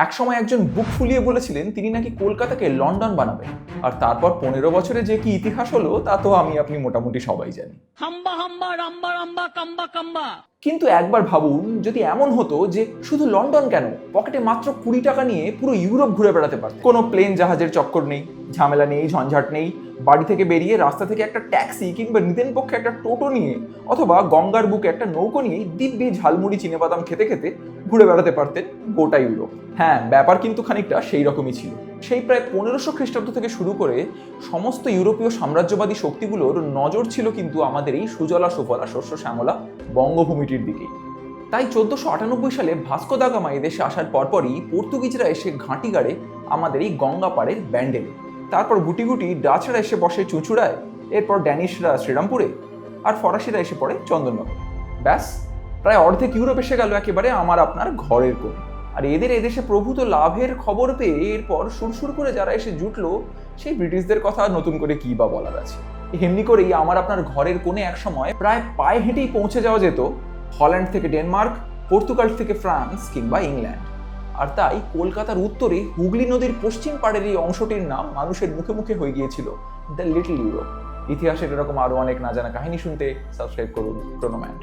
একসময় একজন বুক ফুলিয়ে বলেছিলেন তিনি নাকি কলকাতাকে লন্ডন বানাবেন, আর তারপর 15 বছরে যে কি ইতিহাস হলো তা তো আপনি মোটামুটি সবাই জানি। হাম্বা হাম্বা রাম্বা রাম্বা কাম্বা কাম্বা। কিন্তু একবার ভাবুন, যদি এমন হতো যে শুধু লন্ডন কেন, পকেটে মাত্র 20 টাকা নিয়ে পুরো ইউরোপ ঘুরে বেড়াতে পারত। কোনো প্লেন জাহাজের চক্কর নেই, ঝামেলা নেই, ঝঞ্ঝাট নেই। বাড়ি থেকে বেরিয়ে রাস্তা থেকে একটা ট্যাক্সি কিংবা নিতেন পক্ষে একটা টোটো নিয়ে অথবা গঙ্গার বুকে একটা নৌকো নিয়ে দিব্যি ঝালমুড়ি চিনেবাদাম খেতে খেতে ঘুরে বেড়াতে পারতেন গোটা ইউরোপ। হ্যাঁ, ব্যাপার কিন্তু খানিকটা সেই রকমই ছিল। সেই প্রায় 1500 খ্রিস্টাব্দ থেকে শুরু করে সমস্ত ইউরোপীয় সাম্রাজ্যবাদী শক্তিগুলোর নজর ছিল কিন্তু আমাদের এই সুজলা সুফলা শস্য শ্যামলা বঙ্গভূমিটির দিকেই। তাই 1498 সালে ভাস্কো দা গামা এদেশে আসার পরপরই পর্তুগিজরা এসে ঘাঁটি গাড়ে আমাদের এই গঙ্গা পাড়ের ব্যান্ডেলে। তারপর গুটি গুটি ডাচরা এসে বসে চুঁচুড়ায়, এরপর ড্যানিশরা শ্রীরামপুরে, আর ফরাসিরা এসে পড়ে চন্দননগর। ব্যাস, প্রায় অর্ধেক ইউরোপ এসে গেল একেবারে আমার আপনার ঘরের কোণে। আর এদের এদেশে প্রভূত লাভের খবর পেয়ে এরপর সুরসুর করে যারা এসে জুটলো, সেই ব্রিটিশদের কথা নতুন করে কি বা বলার আছে। এমনি করেই আমার আপনার ঘরের কোণে এক সময় প্রায় পায়ে হেঁটেই পৌঁছে যাওয়া যেত হল্যান্ড থেকে ডেনমার্ক, পর্তুগাল থেকে ফ্রান্স কিংবা ইংল্যান্ড। আর তাই কলকাতার উত্তরে হুগলি নদীর পশ্চিম পাড়ের এই অংশটির নাম মানুষের মুখে মুখে হয়ে গিয়েছিল দ্য লিটল ইউরোপ। ইতিহাসের এরকম আরো অনেক না জানা কাহিনী শুনতে সাবস্ক্রাইব করুন ক্রোনোম্যান্ট।